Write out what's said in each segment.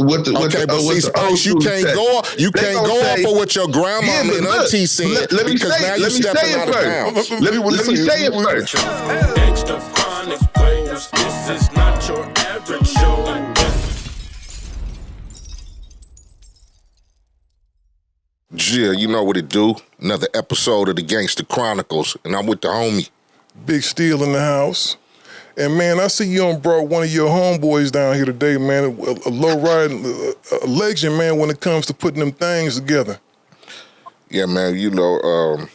Spice, you can't go. You can't go off of what your grandmama and auntie said because now you're stepping out of bounds. Let me say it first. Gangster Chronicles, this is not your average show. Yeah, you know what it do. Another episode of the Gangster Chronicles, and I'm with the homie. Big Steel in the house. And, man, I see you brought one of your homeboys down here today, man. A low-riding a legend, man, when it comes to putting them things together. Yeah, man, you know,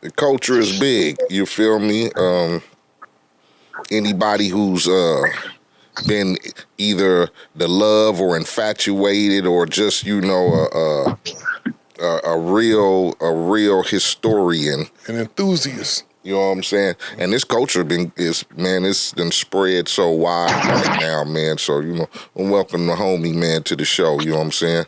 the culture is big, you feel me? Anybody who's been either the love or infatuated or just, you know, a real historian. An enthusiast. You know what I'm saying? And this culture it's been spread so wide right now, man. So, you know, welcome the homie, man, to the show. You know what I'm saying?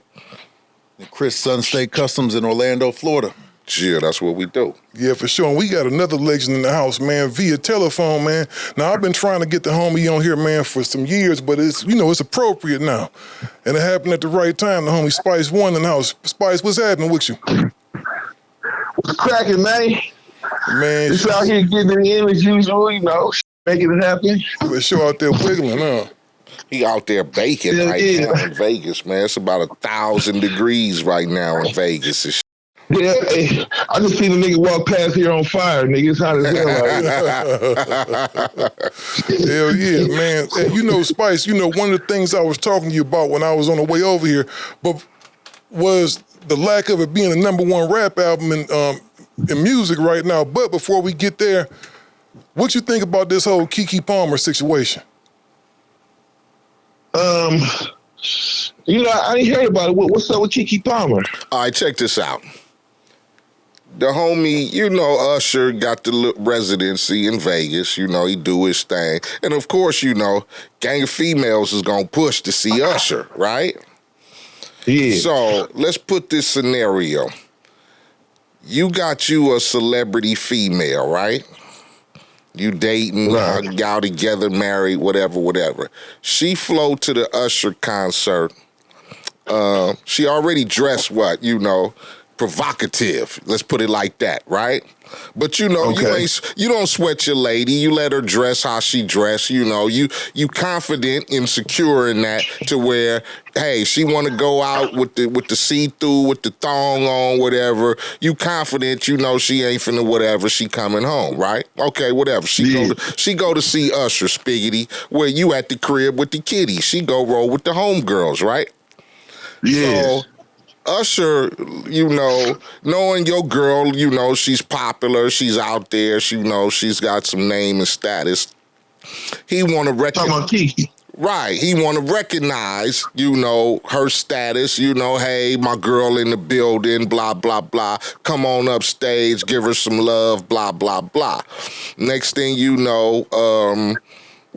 Chris, Sun State Customs in Orlando, Florida. Yeah, that's what we do. Yeah, for sure. And we got another legend in the house, man, via telephone, man. Now, I've been trying to get the homie on here, man, for some years, but it's appropriate now. And it happened at the right time. The homie Spice One in the house. Spice, what's happening with you? What's cracking, man? Man, just out here getting in the end as usual, you know, making it happen. For sure out there wiggling, huh? He out there baking now in Vegas, man. It's about 1,000 degrees right now in Vegas. Yeah, hey, I just seen a nigga walk past here on fire, nigga. It's hot as hell right now. Hell yeah, man. And you know, Spice, you know, one of the things I was talking to you about when I was on the way over here was the lack of it being the #1 rap album in music right now. But before we get there, what you think about this whole Keke Palmer situation? You know, I didn't hear about it. What's up with Keke Palmer? All right, check this out. The homie, you know, Usher got the residency in Vegas. You know, he do his thing. And, of course, you know, gang of females is going to push to see Usher, right? Yeah. So, let's put this scenario. You got you a celebrity female, right? You dating, y'all together, married, whatever. She flew to the Usher concert. She already dressed provocative. Let's put it like that, right? But you know, you don't sweat your lady. You let her dress how she dress. You know, you confident and secure in that to where, hey, she want to go out with the see-through, with the thong on, whatever. You confident, you know, she ain't finna whatever. She coming home, right? Okay, whatever. She go to see Usher, Spiggity, where you at the crib with the kiddies. She go roll with the homegirls, right? Yeah. So, Usher, you know, knowing your girl, you know, she's popular, she's out there, you know, she's got some name and status. He want to recognize, right? He want to recognize, you know, her status. You know, hey, my girl in the building, blah blah blah. Come on up stage, give her some love, blah blah blah. Next thing you know,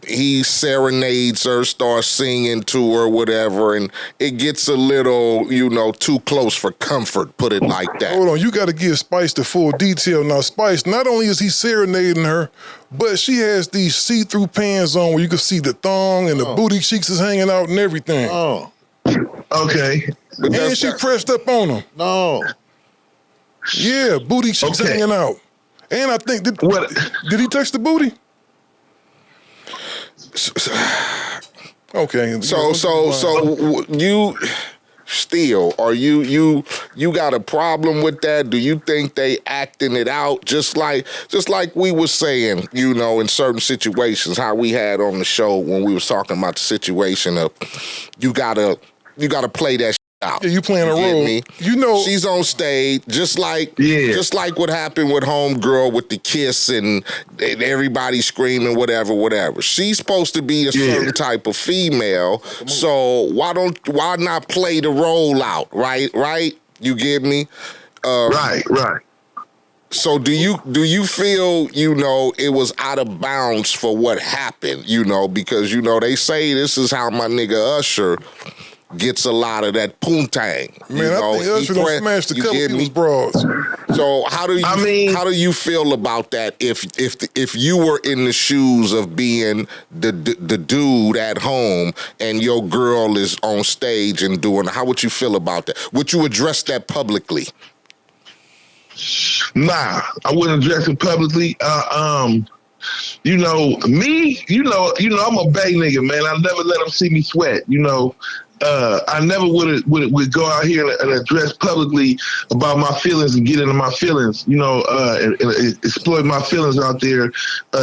he serenades her, starts singing to her, whatever, and it gets a little, you know, too close for comfort, put it like that. Hold on, you got to give Spice the full detail. Now, Spice, not only is he serenading her, but she has these see-through pants on where you can see the thong and the booty cheeks is hanging out and everything. Oh. Okay. And she pressed up on him. No. Yeah, booty cheeks hanging out. And I think, did he touch the booty? Okay. So you still, are you got a problem with that? Do you think they acting it out just like we were saying, you know, in certain situations, how we had on the show when we was talking about the situation of you gotta play that out. Yeah, you playing a role. Me? You know, she's on stage, just like what happened with Homegirl with the kiss and everybody screaming, whatever. She's supposed to be a certain type of female, so why not play the role out, right? You get me? Right. So do you feel, you know, it was out of bounds for what happened, you know, because, you know, they say this is how my nigga Usher gets a lot of that poontang. Man, I think Usher done smashed a couple people's broads. So how do you feel about that? If you were in the shoes of being the dude at home and your girl is on stage and doing, how would you feel about that? Would you address that publicly? Nah, I wouldn't address it publicly. You know, me, I'm a Bay nigga, man. I never let them see me sweat, I never would go out here and address publicly about my feelings and get into my feelings, and exploit my feelings out there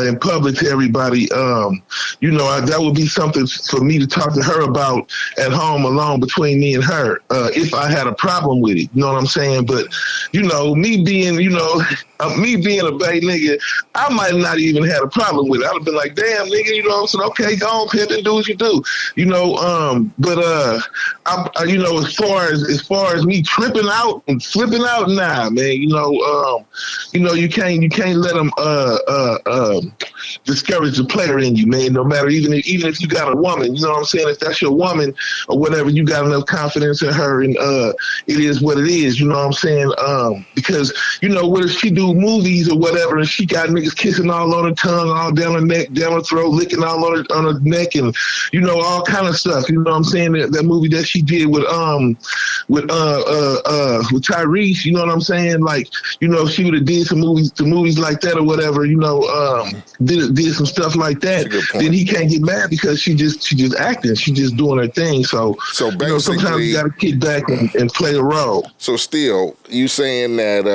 in public to everybody. That would be something for me to talk to her about at home alone between me and her, if I had a problem with it. You know what I'm saying? But, me being a Bay nigga, I might not even had a problem with it. I'd have been like, damn, nigga, what I'm saying? Okay, go on, pimp, and do what you do. As far as me tripping out and flipping out, nah, man. You can't let them discourage the player in you, man. No matter even if you got a woman, you know what I'm saying. If that's your woman or whatever, you got enough confidence in her, and it is what it is. You know what I'm saying? Because what if she do movies or whatever, and she got niggas kissing all on her tongue, all down her neck, down her throat, licking all on her neck, and all kind of stuff. You know what I'm saying? That movie that she did with Tyrese, you know what I'm saying? Like, if she would have did some movies like that or whatever, did some stuff like that, then he can't get mad because she just acting, she just doing her thing. So basically, sometimes you got to kick back and play a role. So still, you saying that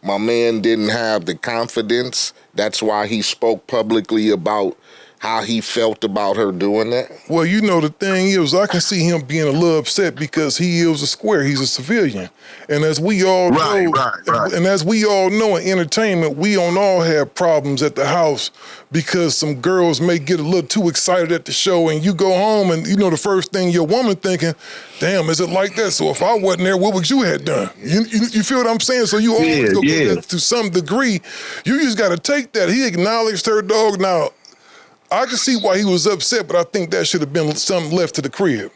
my man didn't have the confidence? That's why he spoke publicly about how he felt about her doing that? Well, the thing is, I can see him being a little upset because he is a square. He's a civilian. And as we all know, and as we all know in entertainment, we don't all have problems at the house because some girls may get a little too excited at the show, and you go home and, the first thing your woman thinking, damn, is it like that? So if I wasn't there, what would you have done? You feel what I'm saying? So you always go get that to some degree. You just got to take that. He acknowledged her, dog. Now, I can see why he was upset, but I think that should have been something left to the crib.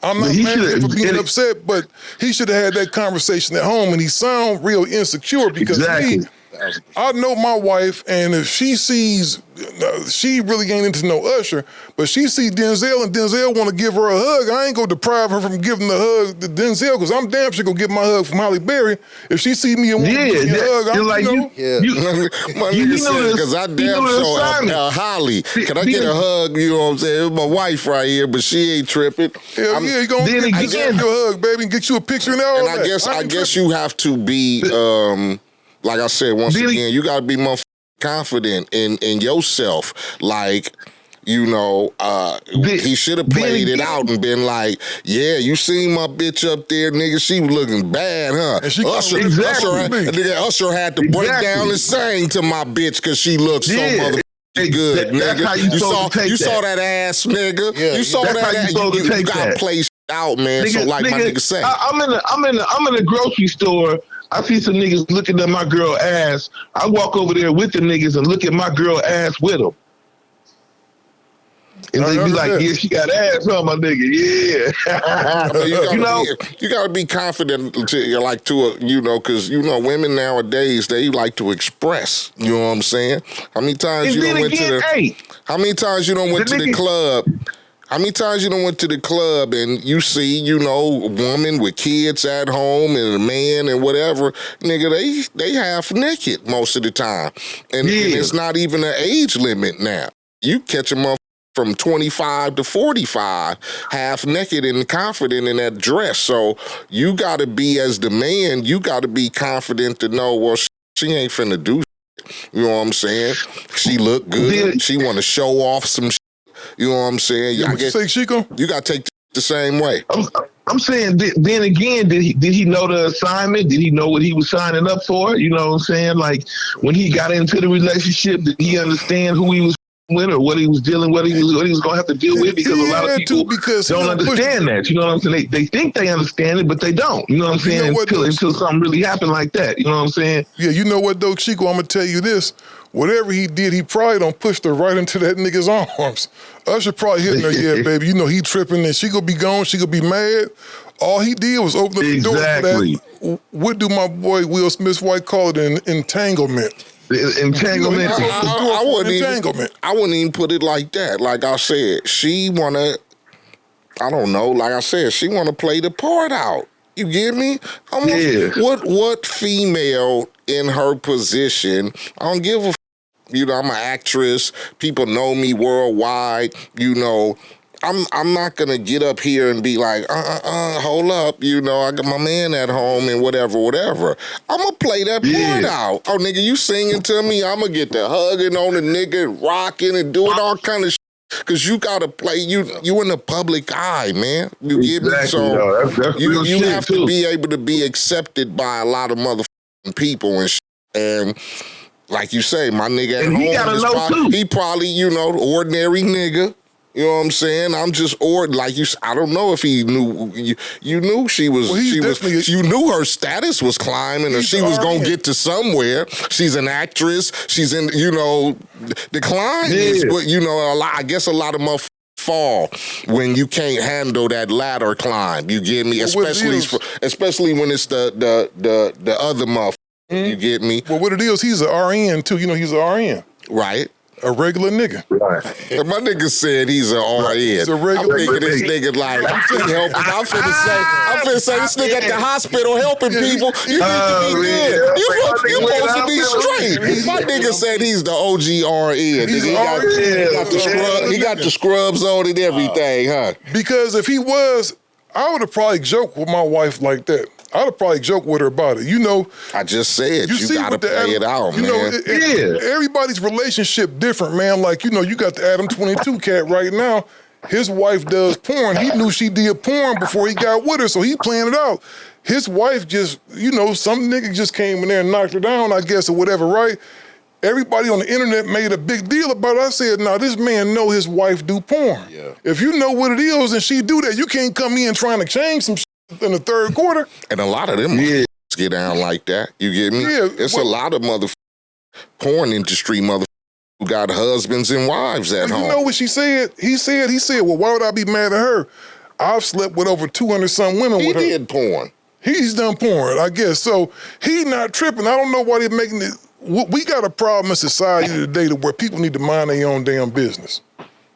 I'm not mad at him for being upset, but he should have had that conversation at home, and he sound real insecure because I know my wife, and if she sees, she really ain't into no Usher, but she see Denzel and Denzel want to give her a hug, I ain't gonna deprive her from giving the hug to Denzel because I'm damn sure gonna get my hug from Halle Berry. If she see me and want to give me a hug, my nigga said, because I damn sure Holly, can I get a hug? You know what I'm saying? It's my wife right here, but she ain't tripping. You gonna get you a hug, baby, and get you a picture and all that. I guess you have to be like I said, once again, you got to be more confident in yourself. Like, he should have played it out and been like, yeah, you seen my bitch up there, nigga, she was looking bad, huh? Usher had to break down and sing to my bitch because she looked so motherfucking good, nigga. You saw that ass, nigga. Yeah, you saw that. You got to play out, man. Nigga, so like my nigga say. I'm in a grocery store. I see some niggas looking at my girl ass. I walk over there with the niggas and look at my girl ass with them. And they be like, yeah, she got ass on my nigga, yeah. You gotta be confident because women nowadays, they like to express. You know what I'm saying? How many times you done went to the club? How many times you done went to the club and you see, a woman with kids at home and a man and whatever, nigga, they half naked most of the time. And it's not even an age limit now. You catch them up from 25 to 45, half naked and confident in that dress. So you got to be, as the man, you got to be confident to know, well, she ain't finna do shit. You know what I'm saying? She look good. She want to show off some shit. You know what I'm saying? I guess you got to take the same way. I'm saying, then again, did he know the assignment? Did he know what he was signing up for? You know what I'm saying? Like, when he got into the relationship, did he understand who he was with, or what he was dealing, what he was going to have to deal with, because a lot of people don't understand that. You know what I'm saying? They think they understand it, but they don't. You know what I'm saying? Until something really happened like that. You know what I'm saying? Yeah, you know what though, Chico? I'm gonna tell you this. Whatever he did, he probably don't push her right into that nigga's arms. Usher probably hitting her, yeah, baby. You know he tripping, and she gonna be gone. She gonna be mad. All he did was open up the door for that. What do my boy Will Smith's wife call it? An entanglement. Entanglement. I wouldn't even put it like that. Like I said, she wanna. I don't know. Like I said, she wanna play the part out. You get me? What female in her position? I don't give a. You know, I'm an actress. People know me worldwide. You know, I'm not gonna get up here and be like, hold up. You know, I got my man at home and whatever. I'm gonna play that part out. Oh, nigga, you singing to me? I'm gonna get the hugging on the nigga, rocking and doing all kind of. Cause you gotta play, you in the public eye, man. You get me? So that's you have to be able to be accepted by a lot of motherfucking people and shit. And like you say, my nigga at home, he probably, you know, ordinary nigga. You know what I'm saying? I'm just like you. I don't know if he knew. You knew she was. You knew her status was climbing, or she was gonna get to somewhere. She's an actress. She's in. You know, the climb is. But you know, I guess a lot of motherfuckers fall when you can't handle that ladder climb. You get me? Especially when it's the other motherfucker. You get me? Well, what it is, he's an RN too. You know, he's an RN. Right. A regular nigga. Right. My nigga said he's an RN. He's a regular nigga. This nigga like, I'm finna say this nigga at the hospital helping people. You need to be good. You supposed to be straight. My nigga said he's the OG RN. He got the scrubs on and everything, huh? Because if he was, I would have probably joked with my wife like that. I'd have probably joked with her about it. You know, I just said you gotta play it out, man. You know, everybody's relationship different, man. Like, you know, you got the Adam 22 cat right now. His wife does porn. He knew she did porn before he got with her, so he planned it out. His wife just, you know, some nigga just came in there and knocked her down, I guess, or whatever, right? Everybody on the internet made a big deal about it. I said, nah, this man know his wife do porn. Yeah. If you know what it is and she do that, you can't come in trying to change some shit in the third quarter. And a lot of them get down like that. You get me? Yeah, it's a lot of porn industry who got husbands and wives at home. You know what she said? He said, well, why would I be mad at her? I've slept with over 200-some women with her. He did porn. He's done porn, I guess. So he not tripping. I don't know why they're making it. We got a problem in society today to where people need to mind their own damn business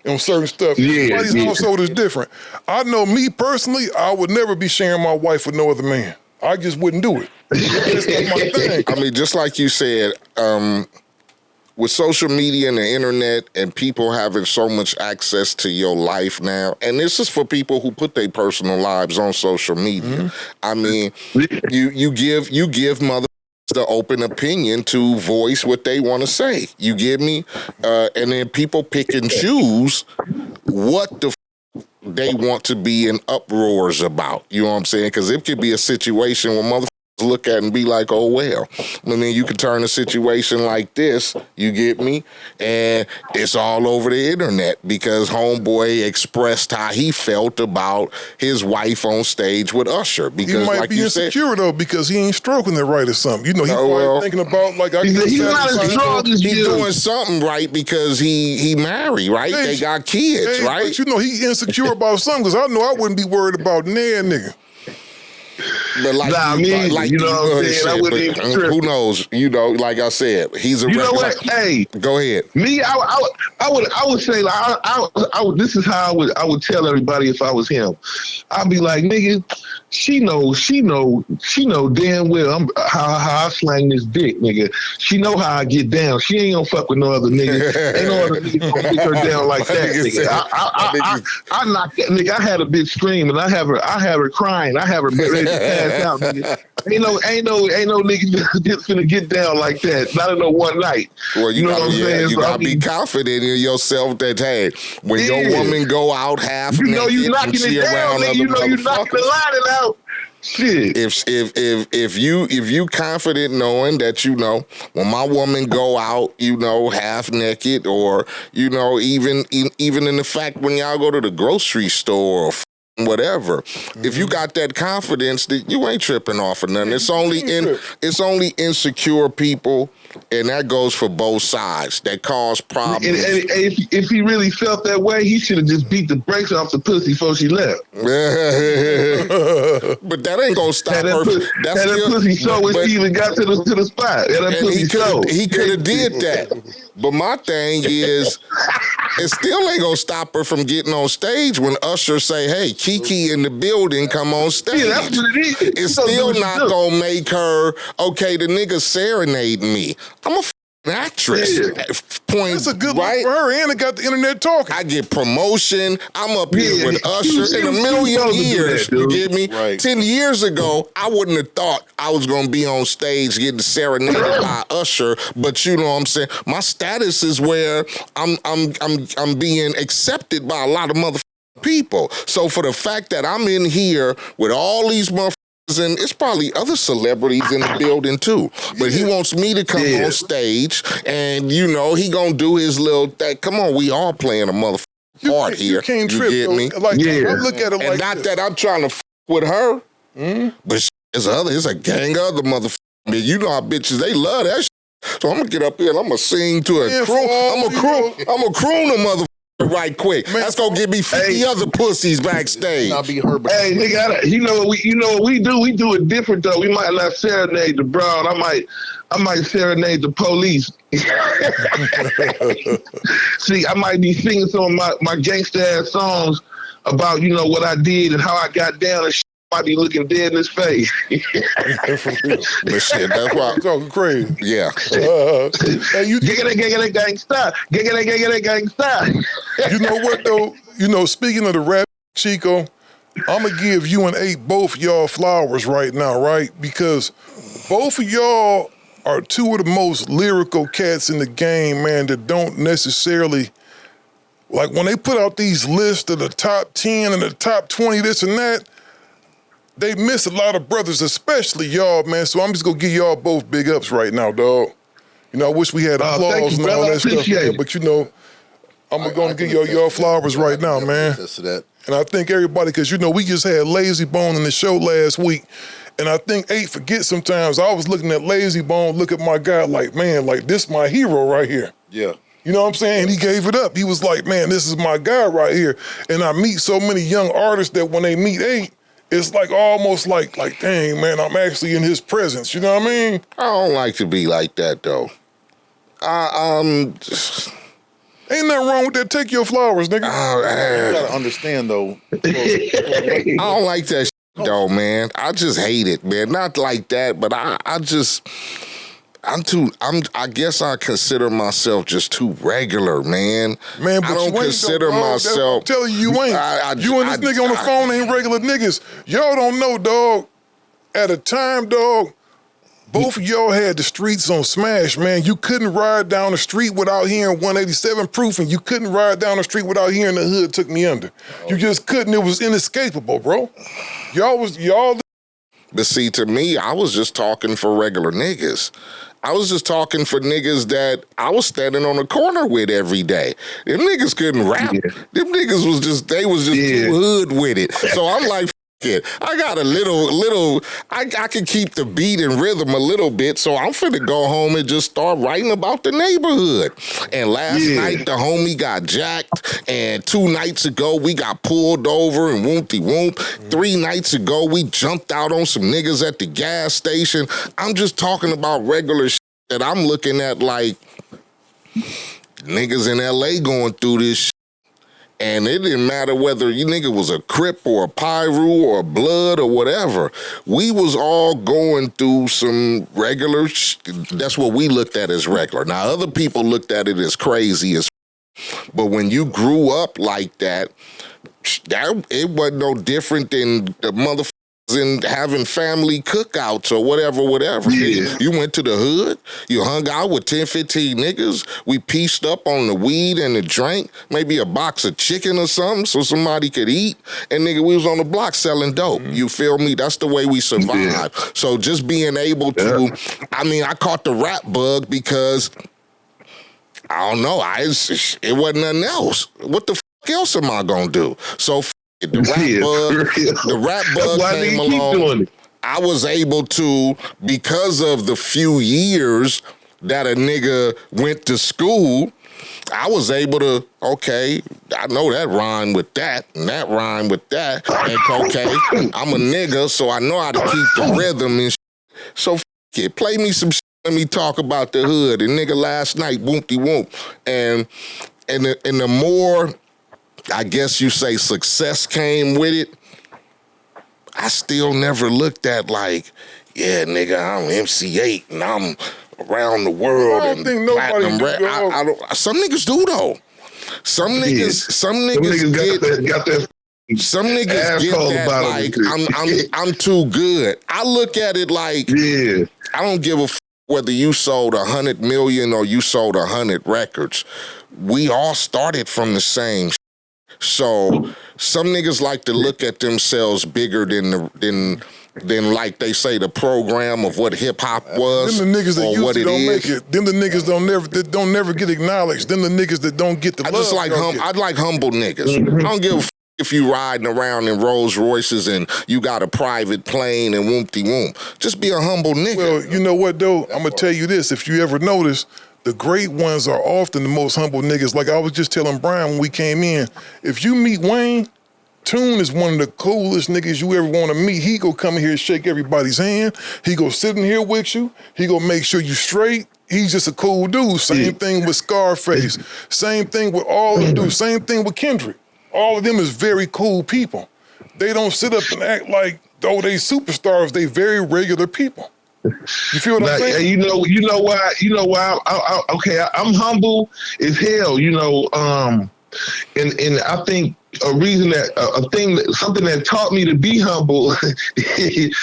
on certain stuff. Everybody's household is different. I know me personally, I would never be sharing my wife with no other man. I just wouldn't do it. That's not my thing. I mean, just like you said, with social media and the internet and people having so much access to your life now, and this is for people who put their personal lives on social media. I mean, you give mother the open opinion to voice what they want to say. You get me? And then people pick and choose what the they want to be in uproars about. You know what I'm saying? Because it could be a situation where motherfuckers look at and be like, oh, well. And then you can turn a situation like this, you get me? And it's all over the internet because homeboy expressed how he felt about his wife on stage with Usher. Because he might like be you insecure, said, though, because he ain't stroking it right or something. You know, he's probably thinking about, like, he's not as strong as he's you. doing something right because he married, right? They got kids, right? But you know, he insecure about something because I know I wouldn't be worried about nigga. But like, you know what I'm saying? I wouldn't even trip. Who knows? You know, like I said, he's a. You know what? Hey, go ahead. Me, I would say, like, I would. This is how I would tell everybody if I was him. I'd be like, nigga, she know damn well how I slang this dick, nigga. She know how I get down. She ain't gonna fuck with no other nigga. Ain't no other nigga gonna pick her down like that, nigga. I knocked that nigga. I had a bitch screaming. I have her crying. I have her ready to pass out, nigga. Ain't no nigga just finna get down like that. Not in no one night. Well, you know what I'm saying? You gotta be confident in yourself that, hey, when your woman go out half naked, you knocking it down, nigga. You know you knocking the lining out. Shit. If you confident knowing that, you know, when my woman go out, you know, half naked, or, you know, even in the fact when y'all go to the grocery store or whatever, if you got that confidence, that you ain't tripping off of nothing. It's only insecure people, and that goes for both sides, that cause problems. And if he really felt that way, he should have just beat the brakes off the pussy before she left. But that ain't gonna stop her. That pussy so when she even got to the spot. He could have did that. But my thing is, it still ain't gonna stop her from getting on stage when Usher say, "Hey, Keke in the building, come on stage." Yeah, that's what it is. It's still not gonna make her, okay, the nigga serenading me. I'm a actress. Yeah. Point. That's a good right? look for her, and it got the internet talking. I get promotion. I'm up here with Usher in a million years. You get me? Right. 10 years ago, I wouldn't have thought I was gonna be on stage getting serenaded by Usher. But you know what I'm saying? My status is where I'm being accepted by a lot of motherfucking people. So for the fact that I'm in here with all these motherfuckers, and it's probably other celebrities in the building too, but he wants me to come on stage, and you know he gonna do his little thing. Come on, we all playing a motherfucking part here. You can't you trip, get though. me? Like, I look at it And like not this. that I'm trying to with her, but it's a gang of other motherfuckers. You know how bitches, they love that shit. So I'm gonna get up here and I'm gonna sing to a Man, croon. for all I'm a croon a motherfucker right quick. That's gonna give me 50 other pussies backstage. Not be her, but Hey, nigga, you know what we do? We do it different though. We might not serenade the broad. I might serenade the police. See, I might be singing some of my gangster ass songs about, you know, what I did and how I got down and shit. I might be looking dead in his face. But shit, that's why. I'm talking crazy. Yeah. Hey, you Giggity gangsta. Giggity gangsta. You know what though? You know, speaking of the rap, Chico, I'm gonna give you and Eiht both y'all flowers right now, right? Because both of y'all are two of the most lyrical cats in the game, man, that don't necessarily, like when they put out these lists of the top 10 and the top 20, this and that, they miss a lot of brothers, especially y'all, man. So I'm just gonna give y'all both big ups right now, dog. You know, I wish we had applause and all that stuff, man, but you know, I'm gonna give y'all flowers right now, man. to that. And I think everybody, because you know, we just had Lazy Bone in the show last week, and I think Eiht forget sometimes. I was looking at Lazy Bone, look at my guy like, man, like this my hero right here. Yeah. You know what I'm saying? He gave it up. He was like, man, this is my guy right here. And I meet so many young artists that when they meet Eiht, it's like almost like, dang, man, I'm actually in his presence. You know what I mean? I don't like to be like that though. Ain't nothing wrong with that. Take your flowers, nigga. You gotta understand though. I don't like that shit, though, man. I just hate it, man. Not like that, but I guess I consider myself just too regular, man. Man, but I don't you ain't consider though, dog. myself. I'm telling you, you ain't. You and this nigga on the phone ain't regular niggas. Y'all don't know, dog. At a time, dog, both of y'all had the streets on smash, man. You couldn't ride down the street without hearing 187 proof, and you couldn't ride down the street without hearing the hood took me under. You just couldn't. It was inescapable, bro. Y'all. But see, to me, I was just talking for regular niggas. I was just talking for niggas that I was standing on the corner with every day. Them niggas couldn't rap. Yeah. Them niggas was just too hood with it. So I'm like, it. I got a little, I can keep the beat and rhythm a little bit, so I'm finna go home and just start writing about the neighborhood. And last night, the homie got jacked, and 2 nights ago, we got pulled over and whoopty-whoop. 3 nights ago, we jumped out on some niggas at the gas station. I'm just talking about regular shit that I'm looking at like niggas in L.A. going through this shit. And it didn't matter whether you nigga was a Crip or a Pyru or a Blood or whatever. We was all going through some regular that's what we looked at as regular. Now, other people looked at it as crazy as but when you grew up like that, it wasn't no different than the motherfuckers and having family cookouts or whatever. Yeah. You went to the hood, you hung out with 10, 15 niggas, we pieced up on the weed and the drink, maybe a box of chicken or something so somebody could eat, and nigga, we was on the block selling dope. You feel me? That's the way we survived. Yeah. So just being able to, I mean, I caught the rap bug because, I don't know, it wasn't nothing else. What the else am I gonna do? So the rap bug came along. I was able to, because of the few years that a nigga went to school, I was able to, okay, I know that rhyme with that, and that rhyme with that, and okay, I'm a nigga, so I know how to keep the rhythm and shit. So it, play me some shit, let me talk about the hood, and nigga last night, whoop-de-whoop, and the more, I guess you say, success came with it, I still never looked at like, yeah, nigga, I'm MC Eiht and I'm around the world. I don't think nobody do, I don't, some niggas do though. Some niggas got that. Some niggas get that like I'm too good. I look at it like, I don't give a whether you sold 100 million or you sold 100 records. We all started from the same. So some niggas like to look at themselves bigger than like they say the program of what hip hop was. Them the niggas that usually don't make is. it. Them the niggas that don't never get acknowledged. Them the niggas that don't get the love. I like humble niggas. I don't give a if you riding around in Rolls Royces and you got a private plane and whoop-de-whoop. Just be a humble nigga. Well, you know what though? I'm gonna tell you this. If you ever notice, the great ones are often the most humble niggas. Like I was just telling Brian when we came in, if you meet Wayne, Tune is one of the coolest niggas you ever want to meet. He go come in here and shake everybody's hand. He go sit in here with you. He go make sure you straight. He's just a cool dude. Same thing with Scarface. Same thing with all of them dudes. Same thing with Kendrick. All of them is very cool people. They don't sit up and act like, oh, they superstars. They very regular people. You feel what I'm saying? You know why? I'm humble as hell. You know, and I think a reason that something that taught me to be humble is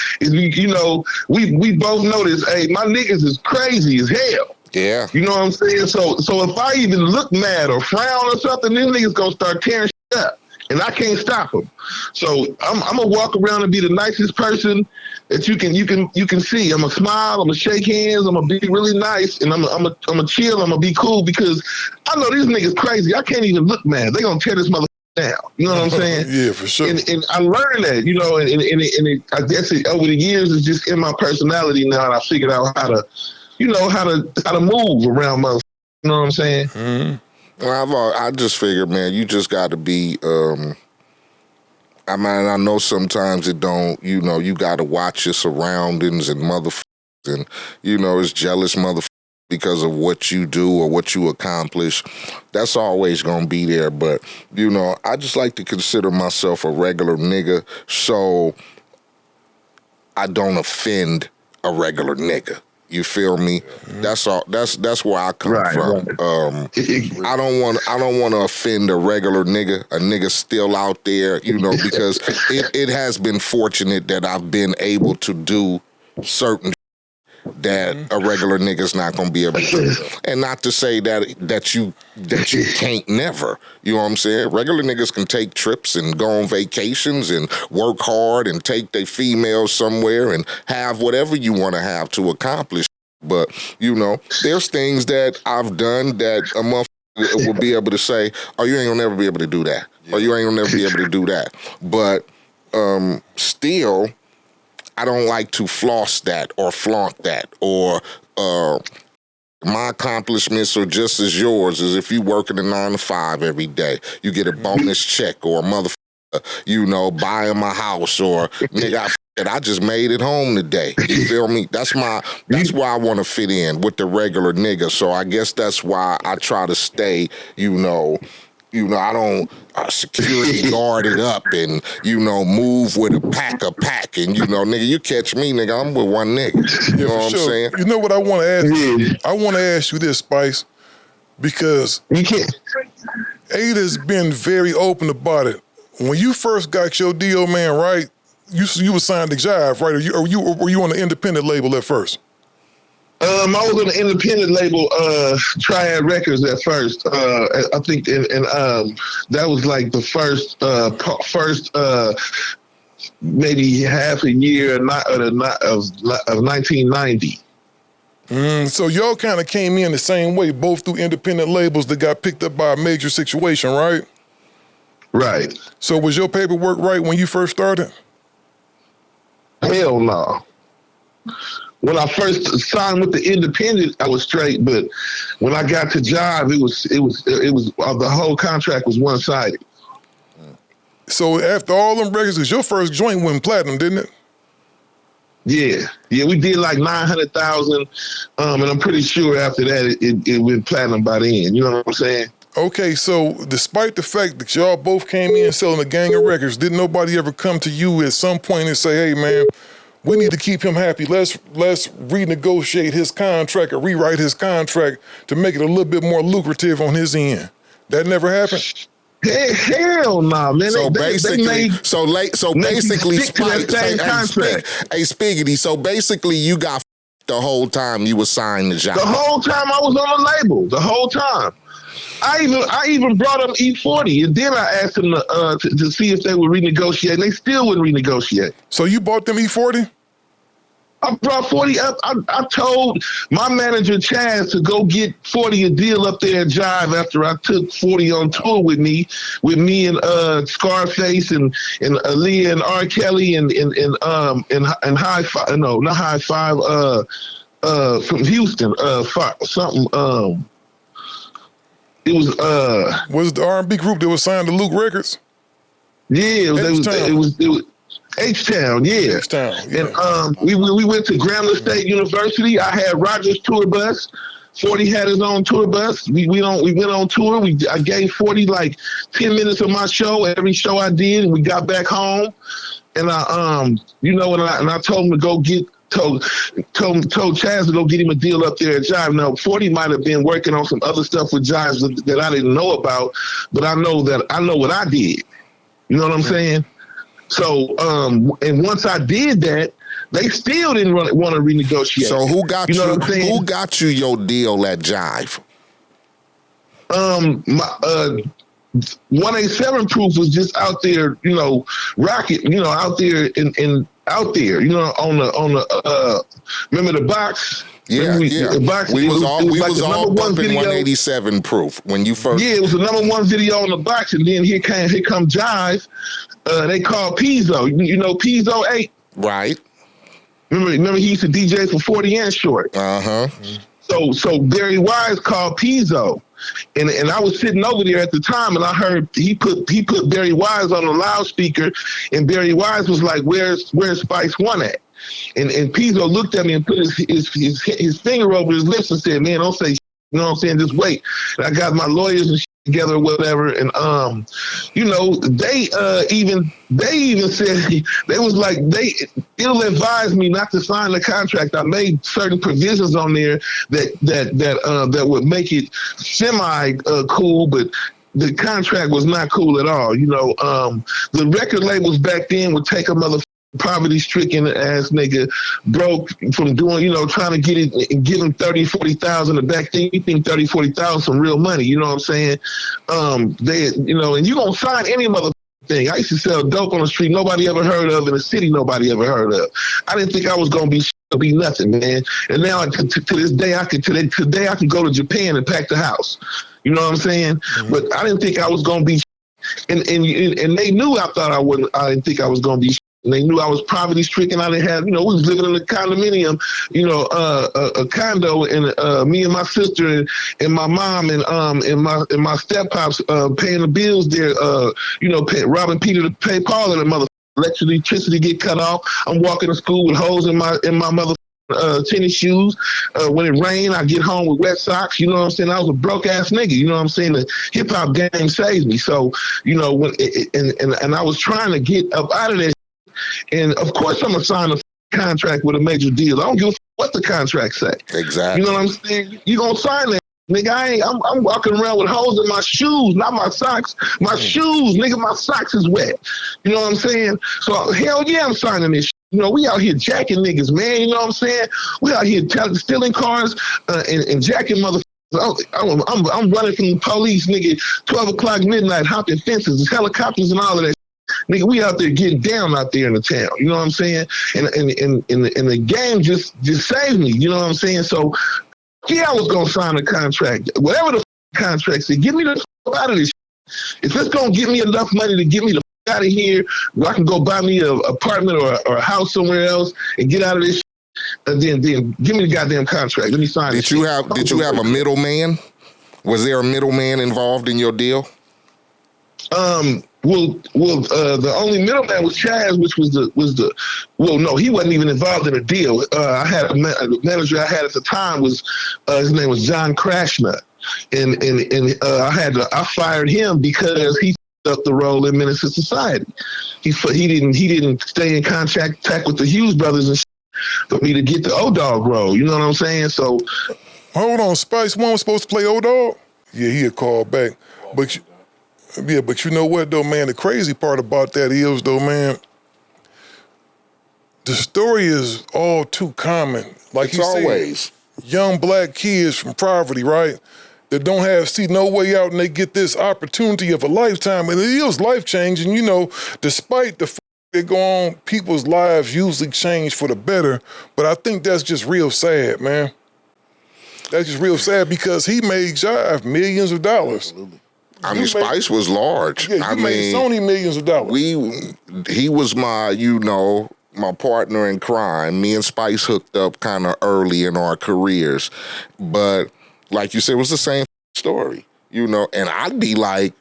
we both know this. Hey, my niggas is crazy as hell. Yeah. You know what I'm saying? So if I even look mad or frown or something, these niggas gonna start tearing shit up, and I can't stop them. So I'm gonna walk around and be the nicest person that you can see. I'm gonna smile. I'm gonna shake hands. I'm gonna be really nice, and I'm gonna chill. I'm gonna be cool because I know these niggas crazy. I can't even look mad. They gonna tear this motherfucker down. You know what I'm saying? Yeah, for sure. And I learned that, you know, and I guess over the years it's just in my personality now, and I figured out how to move around motherfuckers. You know what I'm saying? Mm-hmm. Well, I just figured, man, you just got to be. I mean, I know sometimes it don't. You know, you got to watch your surroundings and motherfuckers, and it's jealous motherfuckers because of what you do or what you accomplish. That's always gonna be there. But I just like to consider myself a regular nigga, so I don't offend a regular nigga. You feel me? Mm-hmm. That's all. That's where I come from. Right. I don't want to offend a regular nigga. A nigga still out there, because it has been fortunate that I've been able to do certain that a regular nigga's not gonna be able to do. And not to say that you can't never. You know what I'm saying? Regular niggas can take trips and go on vacations and work hard and take their females somewhere and have whatever you want to have to accomplish. But, there's things that I've done that a motherfucker will be able to say, oh, you ain't gonna never be able to do that. Or you ain't gonna never be able to do that. But still, I don't like to floss that or flaunt that or my accomplishments are just as yours as if you working a 9 to 5 every day. You get a bonus check or a motherfucker, buying my house or nigga, I just made it home today. You feel me? That's why I want to fit in with the regular nigga. So I guess that's why I try to stay, I don't security guard it up and, move with a pack. And, nigga, you catch me, nigga, I'm with one nigga. You know what I'm saying? You know what I want to ask you? I want to ask you this, Spice, because Eiht has been very open about it. When you first got your deal, man, right, you were signed to Jive, right? Were you on the independent label at first? I was on the independent label, Triad Records at first. I think, and that was like the first maybe half a year of 1990. So y'all kind of came in the same way, both through independent labels that got picked up by a major situation, right? Right. So was your paperwork right when you first started? Hell no. When I first signed with the independent, I was straight, but when I got to Jive, it was the whole contract was one-sided. So after all them records, because your first joint went platinum, didn't it? Yeah, we did like 900,000, and I'm pretty sure after that it went platinum by then. You know what I'm saying? Okay, so despite the fact that y'all both came in selling a gang of records, didn't nobody ever come to you at some point and say, "Hey, man, we need to keep him happy. Let's renegotiate his contract or rewrite his contract to make it a little bit more lucrative on his end"? That never happened. Hell no, man. So basically, Spiggity. So basically, you got the whole time you were signed to Jive. The whole time I was on the label. The whole time. I even brought them E40, and then I asked them to see if they would renegotiate, and they still wouldn't renegotiate. So you bought them E40? I brought 40 up. I told my manager, Chaz, to go get 40 a deal up there at Jive after I took 40 on tour with me and Scarface and Aaliyah and R. Kelly and High Five. No, not High Five. From Houston. It was it the R&B group that was signed to Luke Records? Yeah, it was H-Town, yeah. H-Town, yeah. And we went to Grambling State University. I had Roger's tour bus. 40 had his own tour bus. We went on tour. I gave 40 like 10 minutes of my show, every show I did, and we got back home. And I told him to go get told Chaz to go get him a deal up there at Jive. Now 40 might have been working on some other stuff with Jive that I didn't know about, but I know what I did. You know what I'm saying? So, and once I did that, they still didn't want to renegotiate. So who got you? Know who got you your deal at Jive? 187 Proof was just out there, rocket, out there on the remember the box? Yeah, The box, we was all bumping 187 Proof when you first. Yeah, it was the #1 video on the box, and then here come Jive. They called Pizzo. You know Pizzo 8? Right. Remember he used to DJ for 40 and Short. Uh-huh. So Barry Wise called Pizzo. And I was sitting over there at the time, and I heard he put Barry Wise on a loudspeaker, and Barry Wise was like, "Where's Spice One at?" And Pizzo looked at me and put his finger over his lips and said, "Man, don't say, you know what I'm saying? Just wait." And I got my lawyers and together, whatever, and they even said they was like they ill-advised me not to sign the contract. I made certain provisions on there that would make it semi cool, but the contract was not cool at all. The record labels back then would take a poverty-stricken ass nigga broke from doing, trying to get it and give him 30, 40,000. Back then, you think 30, 40,000 some real money. You know what I'm saying? And you don't sign any thing. I used to sell dope on the street nobody ever heard of, in a city nobody ever heard of. I didn't think I was gonna be nothing, man. And now to this day, today I can go to Japan and pack the house. You know what I'm saying? Mm-hmm. But I didn't think I was gonna be. And they knew I didn't think I was gonna be. And they knew I was poverty stricken. I didn't have, we was living in a condominium, a condo, and me and my sister and my mom and my step pops paying the bills there. Robbing Peter to pay Paul, and the mother electricity get cut off. I'm walking to school with holes in my mother tennis shoes. When it rained, I get home with wet socks. You know what I'm saying? I was a broke ass nigga. You know what I'm saying? The hip hop game saved me. So when and I was trying to get up out of there. And of course, I'm gonna sign a contract with a major deal. I don't give a what the contract say. Exactly. You know what I'm saying? You gonna sign that Nigga, I'm walking around with holes in my shoes, not my socks. My shoes, nigga, my socks is wet. You know what I'm saying? So hell yeah, I'm signing this shit. You know, we out here jacking niggas, man. You know what I'm saying? We out here stealing cars and jacking motherfuckers. I'm running from the police, nigga, 12 o'clock midnight, hopping fences, helicopters and all of that. Nigga, we out there getting down out there in the town. You know what I'm saying? And the game just saved me. You know what I'm saying? So, yeah, I was going to sign a contract. Whatever the contract said, get me the out of this shit. If it's going to get me enough money to get me the out of here, where I can go buy me an apartment or a house somewhere else and get out of this shit, and then give me the goddamn contract. Let me sign it. Did you have a middleman? Was there a middleman involved in your deal? The only middleman was Chaz, which no, he wasn't even involved in a deal. I had a manager I had at the time was his name was John Krashner, and I fired him because he up the role in Menace Society. He didn't stay in contact with the Hughes Brothers and for me to get the O-Dog role. You know what I'm saying? So hold on, Spice One was supposed to play O-Dog? Yeah, he had called back. But you know what though, man? The crazy part about that is though, man, the story is all too common. Like it's always said, young black kids from poverty, right? That don't see no way out, and they get this opportunity of a lifetime, and it is life changing. You know, despite the that go on, people's lives usually change for the better. But I think that's just real sad, man. That's just real sad because he made Jive millions of dollars. Absolutely. I mean, Spice was large. Yeah, he made Sony millions of dollars. He was my partner in crime. Me and Spice hooked up kind of early in our careers, but like you said, it was the same story, you know. And I'd be like,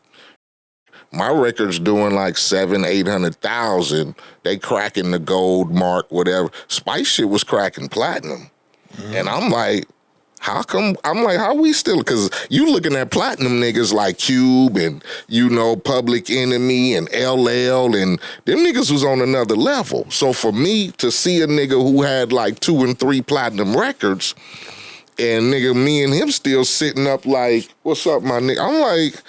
my record's doing like 700,000-800,000. They cracking the gold mark, whatever. Spice shit was cracking platinum, and I'm like, how come? I'm like, how we still? Because you looking at platinum niggas like Cube and, you know, Public Enemy and LL, and them niggas was on another level. So for me to see a nigga who had like 2 and 3 platinum records, and nigga, me and him still sitting up like, what's up, my nigga? I'm like,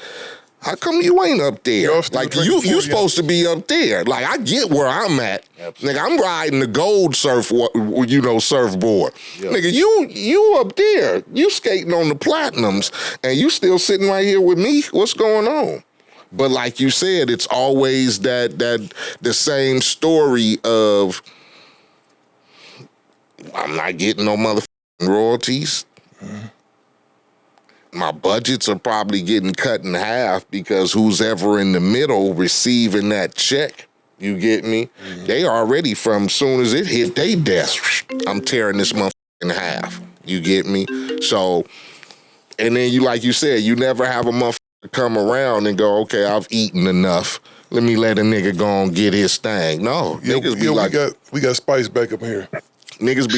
how come you ain't up there? Like, you supposed to be up there. Like, I get where I'm at. Absolutely. Nigga, I'm riding the gold surfboard. Yep. Nigga, you up there. You skating on the platinums, and you still sitting right here with me. What's going on? But like you said, it's always that the same story of, I'm not getting no motherfucking royalties. Mm-hmm. My budgets are probably getting cut in half because who's ever in the middle receiving that check, you get me? Mm-hmm. They already, from soon as it hit they desk, I'm tearing this motherfucker in half, you get me? So, and then like you said, you never have a motherfucker come around and go, okay, I've eaten enough. Let me let a nigga go and get his thing. No, niggas be like, we got Spice back up here. Niggas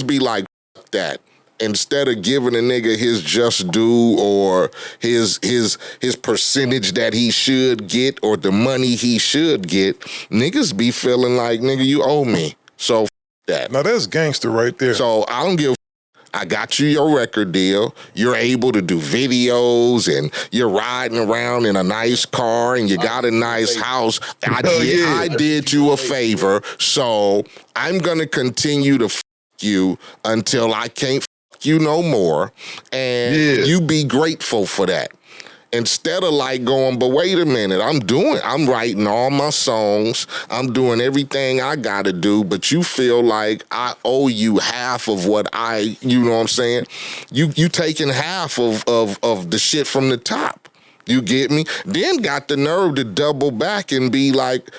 be like that. Instead of giving a nigga his just due or his percentage that he should get or the money he should get, niggas be feeling like, nigga, you owe me. So that. Now that's gangster right there. So I don't give I got you your record deal. You're able to do videos and you're riding around in a nice car and you got a nice house. I did you a favor. So I'm going to continue to you until I can't you no more, and you be grateful for that. Instead of like going, but wait a minute, I'm writing all my songs, I'm doing everything I gotta do, but you feel like I owe you half of what you know what I'm saying? You taking half of the shit from the top. You get me? Then got the nerve to double back and be like,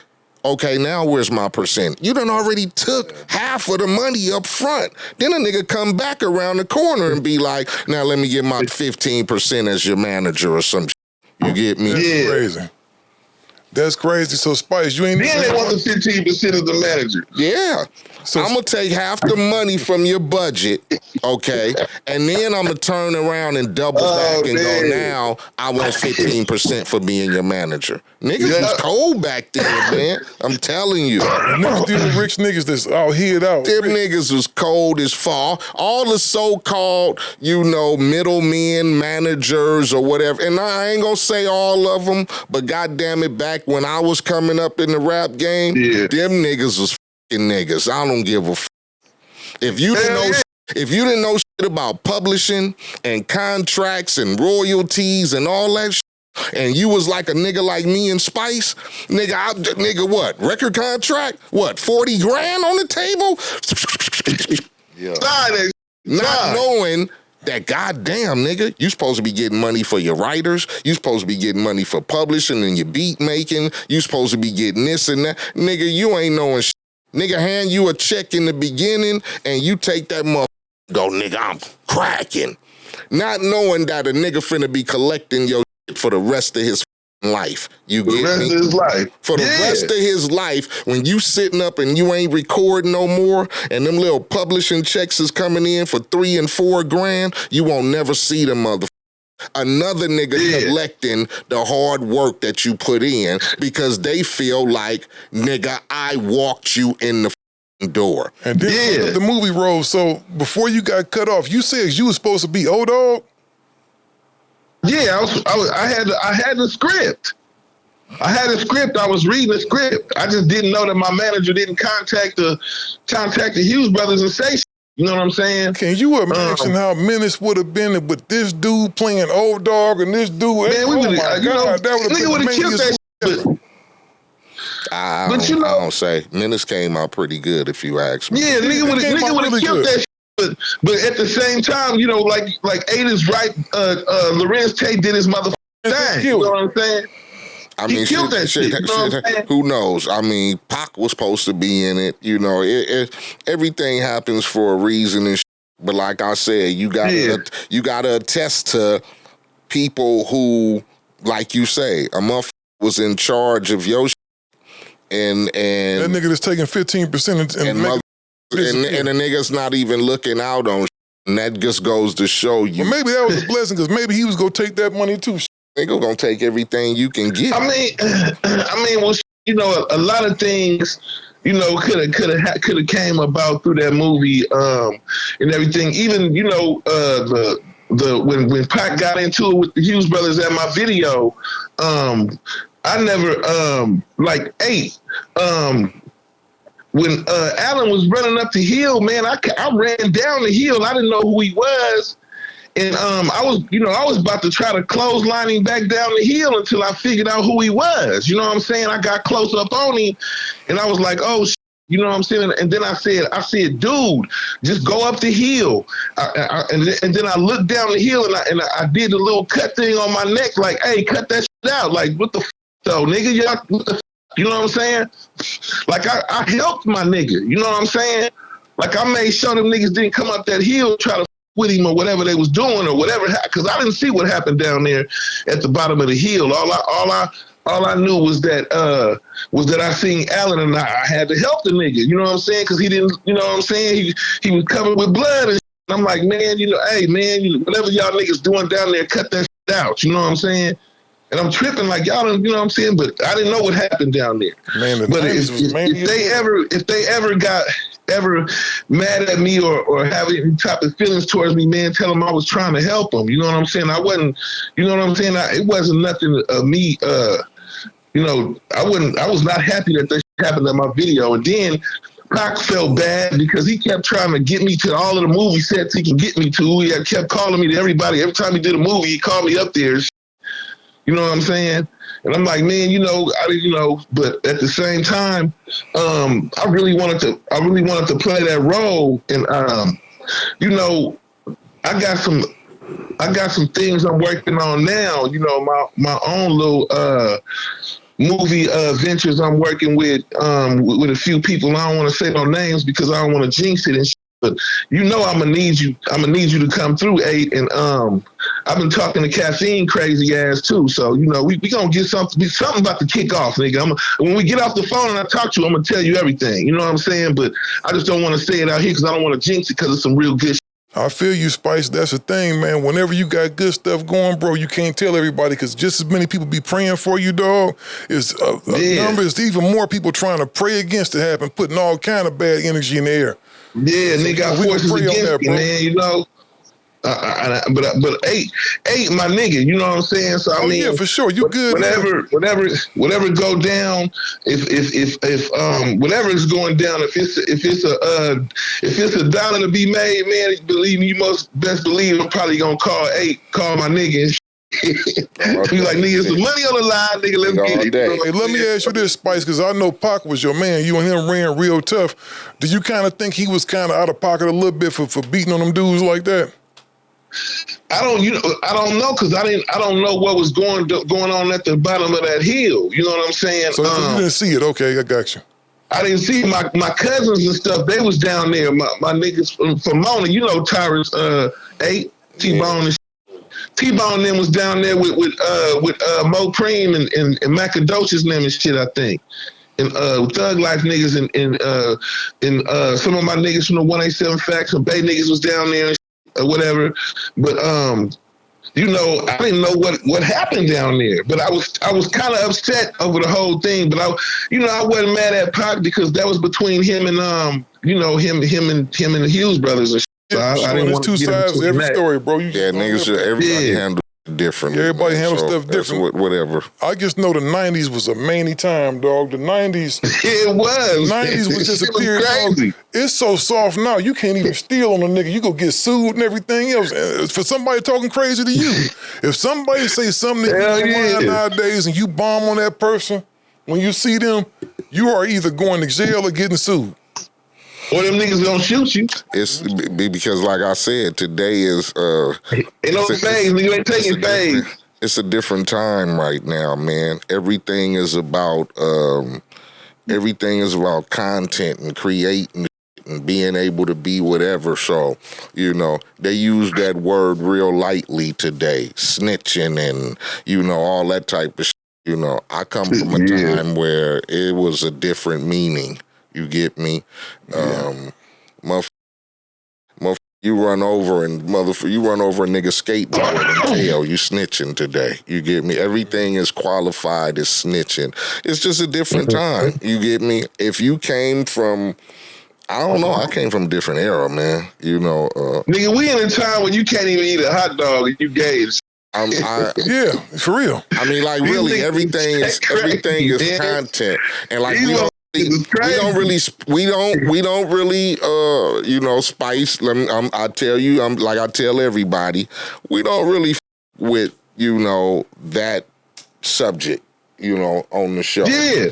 okay, now where's my percent? You done already took half of the money up front. Then a nigga come back around the corner and be like, now let me get my 15% as your manager or some shit. You get me? That's crazy. That's crazy. So Spice, you ain't. Then they want the 15% of the manager. Yeah. So I'm going to take half the money from your budget, okay? And then I'm going to turn around and double back and go, now I want 15% for being your manager. Niggas was cold back then, man. I'm telling you. niggas dealing with rich niggas that's all hid out. Them niggas was cold as fall. All the so-called, middlemen, managers or whatever. And I ain't going to say all of them, but goddamn it, back when I was coming up in the rap game, them niggas was niggas. I don't give a f. If you didn't know shit about publishing and contracts and royalties and all that shit, and you was like a nigga like me and Spice, nigga what? Record contract? What? 40 grand on the table? Yeah. Not knowing that goddamn nigga, you supposed to be getting money for your writers, you supposed to be getting money for publishing and your beat making, you supposed to be getting this and that. Nigga, you ain't knowing shit. Nigga hand you a check in the beginning and you take that go, nigga, I'm cracking. Not knowing that a nigga finna be collecting your shit for the rest of his life. You get me? For the rest of his life. For the rest of his life, when you sitting up and you ain't recording no more and them little publishing checks is coming in for 3 and 4 grand, you won't never see them motherfuckers. Another nigga collecting the hard work that you put in because they feel like, nigga, I walked you in the door. And then the movie role. So before you got cut off, you said you was supposed to be O-Dog? Yeah, I had the script. I had a script. I was reading the script. I just didn't know that my manager didn't contact the Hughes Brothers and say shit. You know what I'm saying? Can you imagine how Menace would have been with this dude playing O-Dog and this dude? Man, we would have, nigga would have killed that shit. I don't say. Menace came out pretty good, if you ask me. Yeah, nigga would have killed that shit. But at the same time, like Eiht is right. Lorenz Tate did his motherfucking thing. You know what I'm saying? I mean, killed that shit. You know what I'm saying? Who knows? I mean, Pac was supposed to be in it. Everything happens for a reason. And but like I said, you gotta attest to people who, like you say, a motherfucker was in charge of your shit. And that nigga that's taking 15% and the nigga's not even looking out on shit. And that just goes to show you. Well, maybe that was a blessing because maybe he was gonna take that money too. Nigga gonna take everything you can get. I mean, well, a lot of things, could have came about through that movie, and everything. Even, when Pac got into it with the Hughes Brothers at my video, I never like Eiht. When Alan was running up the hill, man, I ran down the hill. I didn't know who he was. And I was about to try to clothesline him back down the hill until I figured out who he was. You know what I'm saying? I got close up on him, and I was like, "Oh, you know what I'm saying?" And then I said, "Dude, just go up the hill." And then I looked down the hill, and I did a little cut thing on my neck, like, "Hey, cut that shit out!" Like, what the though, nigga? Y'all, what the you know what I'm saying? Like, I helped my nigga. You know what I'm saying? Like, I made sure them niggas didn't come up that hill try to with him or whatever they was doing or whatever, because I didn't see what happened down there at the bottom of the hill. All I knew was that I seen Alan and I had to help the nigga. You know what I'm saying? Because he didn't. You know what I'm saying? He was covered with blood, and I'm like, man, hey man, whatever y'all niggas doing down there, cut that shit out. You know what I'm saying? And I'm tripping like y'all don't, you know what I'm saying? But I didn't know what happened down there. Man, but if they ever got mad at me or have any type of feelings towards me, man, tell them I was trying to help them. You know what I'm saying? I wasn't, you know what I'm saying? It wasn't nothing of me, I was not happy that this happened in my video. And then Pac felt bad because he kept trying to get me to all of the movie sets he can get me to. He kept calling me to everybody. Every time he did a movie, he called me up there. You know what I'm saying? And I'm like, man, but at the same time, I really wanted to play that role. And, I got some things I'm working on now, my own little, movie ventures I'm working with a few people. I don't want to say no names because I don't want to jinx it and shit, but I'm gonna need you to come through, Eiht, and I've been talking to Caffeine crazy ass too. So we gonna get something about to kick off, nigga. When we get off the phone and I talk to you, I'm gonna tell you everything. You know what I'm saying? But I just don't want to say it out here because I don't want to jinx it because it's some real good shit. I feel you, Spice. That's the thing, man. Whenever you got good stuff going, bro, you can't tell everybody because just as many people be praying for you, dog. It's numbers, even more people trying to pray against it happen, putting all kind of bad energy in the air. Yeah, so nigga got forces against that, me, man. You know. But Eiht, my nigga, you know what I'm saying? So I mean, yeah, for sure, you good. Whatever go down, if whatever is going down, if it's a dollar to be made, man, believe me, you best believe I'm probably gonna call my nigga. And be like, nigga, some money on the line, nigga. Let's get it. Hey, let me ask you this, Spice, because I know Pac was your man. You and him ran real tough. Do you kind of think he was kind of out of pocket a little bit for beating on them dudes like that? I don't know because I don't know what was going on at the bottom of that hill. You know what I'm saying? So you didn't see it? Okay, I got you. I didn't see my cousins and stuff. They was down there. My niggas from Mona, you know, Tyrus, Eiht, T-Bone, and T-Bone and them was down there with Mo Preem and Macadocious and them and shit, I think. And Thug Life niggas and some of my niggas from the 187 Facts, some Bay niggas was down there and or whatever, but you know, I didn't know what happened down there. But I was kind of upset over the whole thing. But I wasn't mad at Pac because that was between him and him and the Hughes Brothers. And so I didn't want two sides to every story, bro. Niggas, everybody handle differently. Everybody handles stuff different. Whatever. I just know the 90s was a many time, dog. The 90s. It was. The 90s was just a period. Crazy. It's so soft now. You can't even steal on a nigga. You go get sued and everything else for somebody talking crazy to you. If somebody say something that you nowadays and you bomb on that person, when you see them, you are either going to jail or getting sued. Or them niggas gonna shoot you. It's because, like I said, today is ain't no phase. Nigga ain't taking phase. It's a different time right now, man. Everything is about content and creating and being able to be whatever. So, you know, they use that word real lightly today, snitching and, you know, all that type of shit. You know, I come from a time where it was a different meaning. You get me? You run over a nigga skateboard and tail, you snitching today. You get me? Everything is qualified as snitching. It's just a different time. You get me? If you came from, I don't know, I came from a different era, man. You know. Nigga, we in a time when you can't even eat a hot dog and you gay. Yeah, for real. I mean, like, really, everything is content. And like, we don't really, you know, Spice. I tell you, I tell everybody, we don't really with, you know, that subject, you know, on the show. Yeah.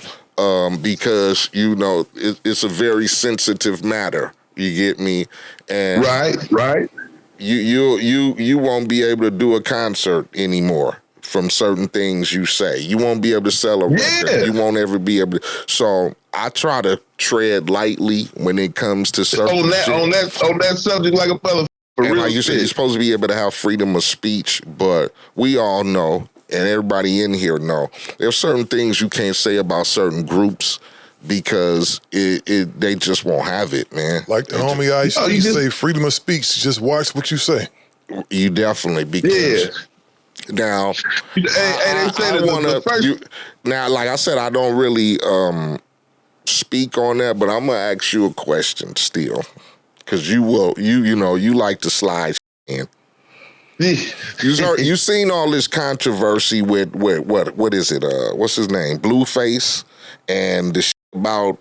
Because, you know, it's a very sensitive matter. You get me? And right. You won't be able to do a concert anymore from certain things you say. You won't be able to sell a record. Yeah. You won't ever be able to. So I try to tread lightly when it comes to certain on that subject, like a motherfucker. And like you said, you're supposed to be able to have freedom of speech, but we all know, and everybody in here know, there's certain things you can't say about certain groups because they just won't have it, man. Like the homie I used to say, freedom of speech, just watch what you say. You definitely, because now, now, like I said, I don't really speak on that, but I'm gonna ask you a question still, because you like to slide in. You seen all this controversy with what is it? What's his name? Blueface and the shit about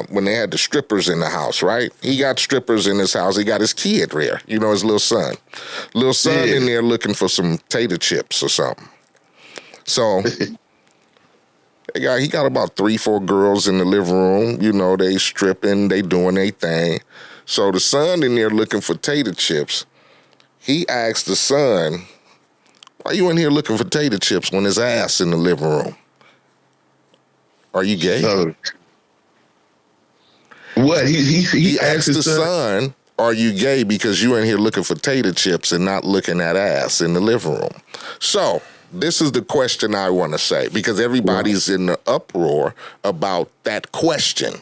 when they had the strippers in the house, right? He got strippers in his house. He got his kid there, you know, his little son. In there looking for some tater chips or something. So he got about 3-4 girls in the living room. You know, they stripping, they doing their thing. So the son in there looking for tater chips. He asked the son, "Why you in here looking for tater chips when his ass in the living room? Are you gay?" What? He asked the son, are you gay because you in here looking for tater chips and not looking at ass in the living room? So this is the question I want to say, because everybody's in the uproar about that question.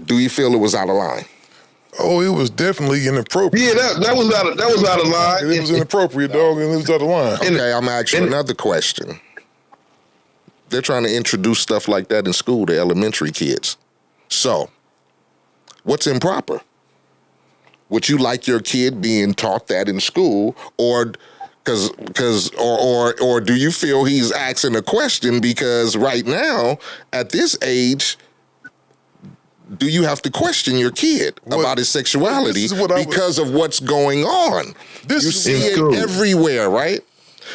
Do you feel it was out of line? Oh, it was definitely inappropriate. Yeah, that was out of line. It was inappropriate, dog, and it was out of line. Okay, I'm asking another question. They're trying to introduce stuff like that in school to elementary kids. So, what's improper? Would you like your kid being taught that in school, or do you feel he's asking a question because right now at this age, do you have to question your kid about his sexuality because of what's going on? You see it everywhere, right?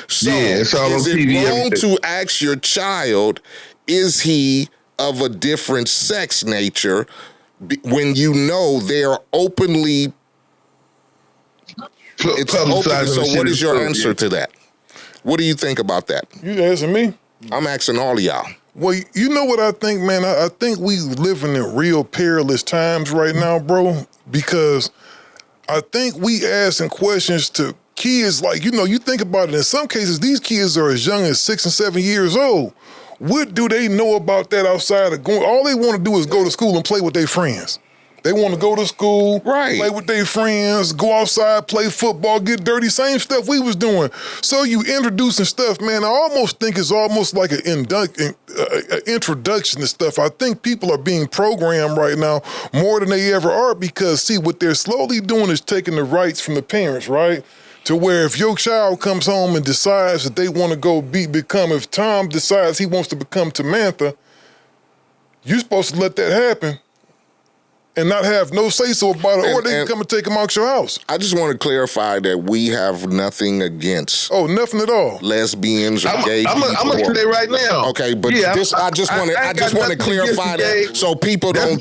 So it's all is on it TV, wrong everything. to ask your child, is he of a different sex nature, when you know they're openly, it's open? So what is your answer to that? What do you think about that? You asking me? I'm asking all of y'all. Well, you know what I think, man? I think we living in real perilous times right now, bro, because I think we asking questions to kids like, you think about it, in some cases, these kids are as young as 6 and 7 years old. What do they know about that outside of going? All they want to do is go to school and play with their friends. They want to go to school, play with their friends, go outside, play football, get dirty, same stuff we was doing. So you introducing stuff, man, I almost think it's almost like an introduction to stuff. I think people are being programmed right now more than they ever are, because, see, what they're slowly doing is taking the rights from the parents, right? To where if your child comes home and decides that they want to go if Tom decides he wants to become Tamantha, you're supposed to let that happen and not have no say-so about it, or they can come and take him out your house. I just want to clarify that we have nothing against. Oh, nothing at all. Lesbians or gay people. I'm gonna say right now. Okay, but I just want to clarify that so people don't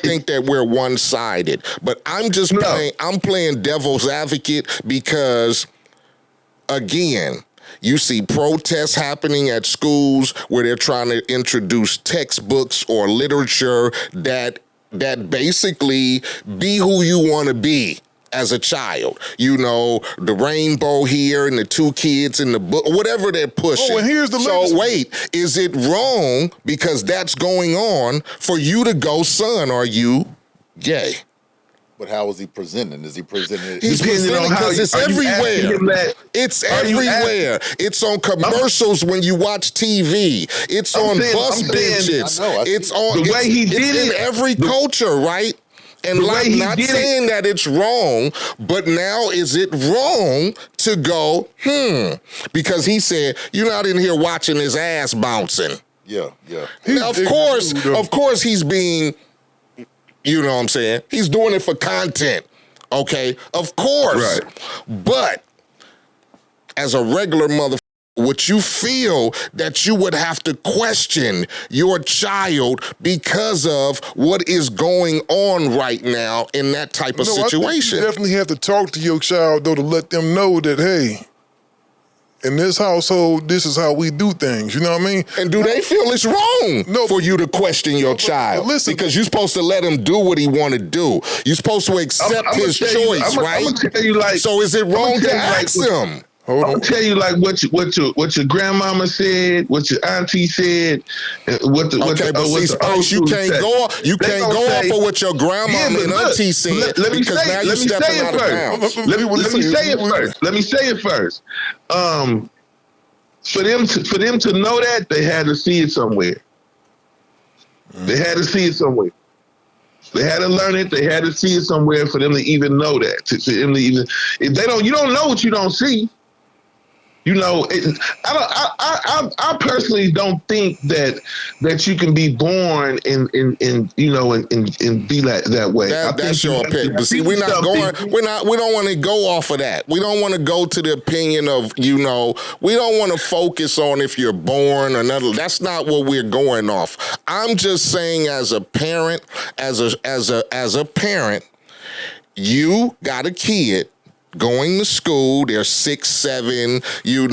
think that we're one-sided. But I'm just playing devil's advocate because, again, you see protests happening at schools where they're trying to introduce textbooks or literature that basically be who you want to be as a child. The rainbow here and the two kids in the book, whatever they're pushing. Oh, and here's the So wait, is it wrong because that's going on for you to go, son, are you gay? But how is he presenting? Is he presenting it? He's presenting because it's everywhere. It's everywhere. It's on commercials when you watch TV. It's on bus benches. It's in every culture, right? And not saying that it's wrong, but now is it wrong to go, because he said, you're not in here watching his ass bouncing. Yeah. Now, of course he's being... You know what I'm saying? He's doing it for content, okay? Of course. Right. But as a regular motherfucker, would you feel that you would have to question your child because of what is going on right now in that type of situation? I think you definitely have to talk to your child, though, to let them know that, hey, in this household, this is how we do things. You know what I mean? And do they feel it's wrong for you to question your child? Listen, because you're supposed to let him do what he want to do. You're supposed to accept his choice, right? I'm tell you, so is it wrong to ask him? I'm gonna tell you like what your grandmama said, what your auntie said, you can't go off of what your grandmama and auntie said. Let me say it first. For them to know that, they had to see it somewhere. They had to see it somewhere. They had to learn it. They had to see it somewhere for them to even know that. If they don't, you don't know what you don't see. I personally don't think that you can be born and be that way. That's your opinion. But see, we don't want to go off of that. We don't want to go to the opinion of, we don't want to focus on if you're born or not. That's not what we're going off. I'm just saying as a parent, as a parent, you got a kid going to school. They're 6, 7. You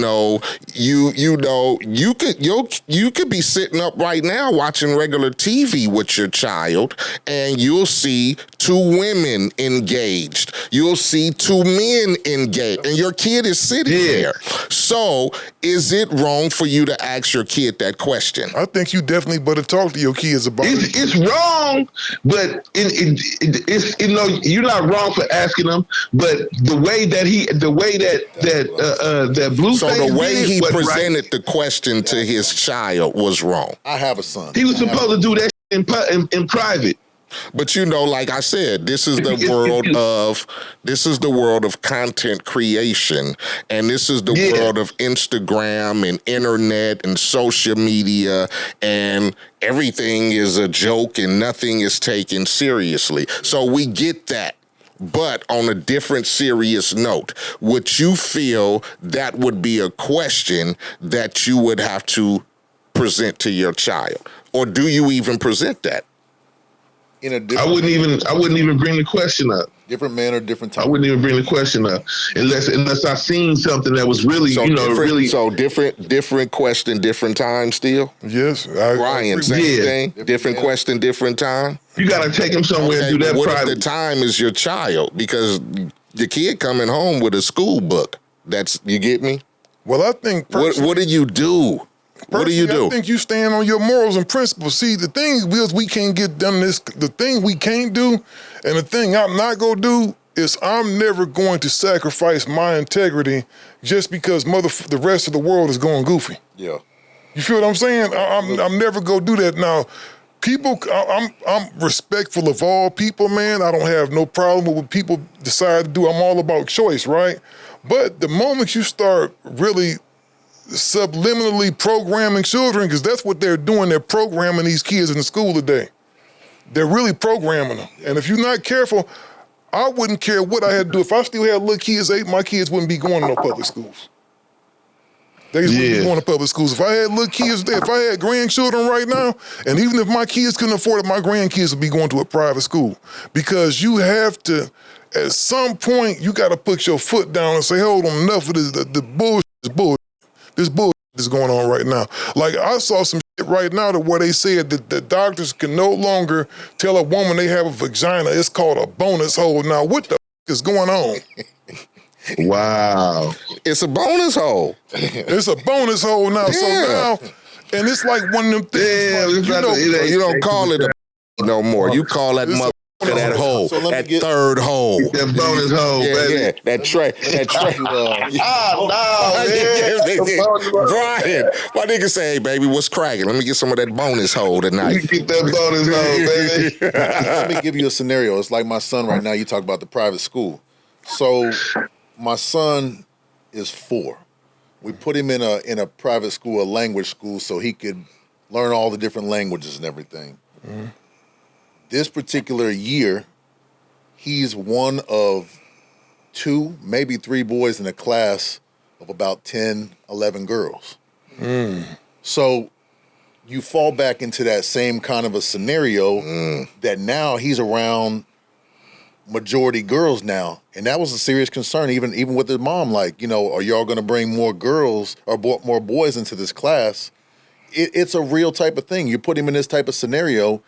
could be sitting up right now watching regular TV with your child, and you'll see 2 women engaged. You'll see 2 men engaged, and your kid is sitting there. So, is it wrong for you to ask your kid that question? I think you definitely better talk to your kids about it. It's wrong, but it's you're not wrong for asking them. But the way that Blueface, so the way he presented right. the question to his child was wrong. I have a son. He was supposed to do that in private. But like I said, this is the world of content creation, and this is the world of Instagram and internet and social media, and everything is a joke and nothing is taken seriously. So we get that. But on a different serious note, would you feel that would be a question that you would have to present to your child? Or do you even present that? In a I wouldn't even bring the question up. Different manner, different time. I wouldn't even bring the question up unless I seen something that was really, So different question, different time still? Yes. Ryan, same thing? Different question, different time? You got to take him somewhere and do that what private. If the time is your child? Because the kid coming home with a school book. You get me? Well, I think... What do you do? What do you do? I think you stand on your morals and principles. See, the thing is we can't get done this. The thing we can't do, and the thing I'm not going to do, is I'm never going to sacrifice my integrity just because the rest of the world is going goofy. Yeah. You feel what I'm saying? I'm never going to do that. Now, people, I'm respectful of all people, man. I don't have no problem with what people decide to do. I'm all about choice, right? But the moment you start really subliminally programming children, because that's what they're doing. They're programming these kids in the school today. They're really programming them. And if you're not careful, I wouldn't care what I had to do. If I still had little kids, my kids wouldn't be going to no public schools. They just wouldn't be going to public schools. If I had little kids there, if I had grandchildren right now, and even if my kids couldn't afford it, my grandkids would be going to a private school. Because you have to, at some point, you got to put your foot down and say, hold on, enough of this. The bullshit is bullshit. This bullshit is going on right now. Like, I saw some shit right now where they said that the doctors can no longer tell a woman they have a vagina. It's called a bonus hole. Now, what the is going on? Wow. It's a bonus hole. It's a bonus hole now. So now, and it's like one of them things. You don't call it a no more. You call that mother that hole, that third hole. That bonus hole, baby. Yeah, that tray. Brian, my nigga say, hey, baby, what's cracking? Let me get some of that bonus hole tonight. You get that bonus hole, baby. Let me give you a scenario. It's like my son right now. You talk about the private school. So my son is 4. We put him in a private school, a language school, so he could learn all the different languages and everything. Mm-hmm. This particular year, he's one of 2, maybe 3 boys in a class of about 10, 11 girls. Mm. So you fall back into that same kind of a scenario that now he's around majority girls now. And that was a serious concern, even with his mom, like, are y'all going to bring more girls or more boys into this class? It's a real type of thing. You put him in this type of scenario,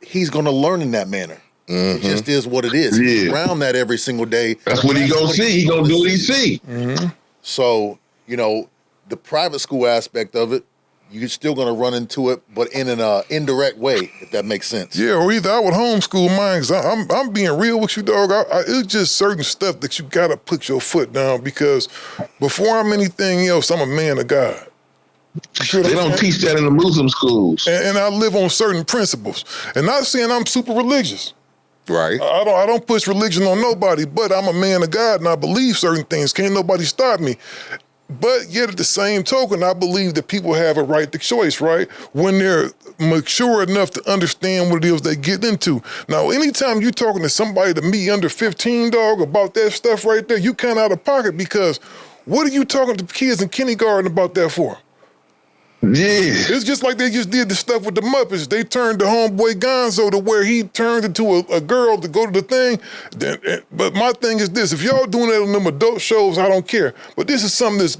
he's going to learn in that manner. Mm-hmm. It just is what it is. Yeah. He's around that every single day. That's what he going to see. He going to do what he see. Mm-hmm. So, the private school aspect of it, you're still going to run into it, but in an indirect way, if that makes sense. Yeah, or either I would homeschool mine, because I'm being real with you, dog. It's just certain stuff that you got to put your foot down, because before I'm anything else, I'm a man of God. They don't teach that in the Muslim schools. And I live on certain principles. And not saying I'm super religious. Right. I don't push religion on nobody, but I'm a man of God and I believe certain things. Can't nobody stop me. But yet at the same token, I believe that people have a right to choice, right? When they're mature enough to understand what it is they get into. Now, anytime you're talking to somebody, to me under 15, dog, about that stuff right there, you kind of out of pocket, because what are you talking to kids in kindergarten about that for? Yeah. It's just like they just did the stuff with the Muppets. They turned the homeboy Gonzo to where he turned into a girl to go to the thing. But my thing is this: if y'all doing that on them adult shows, I don't care. But this is something that's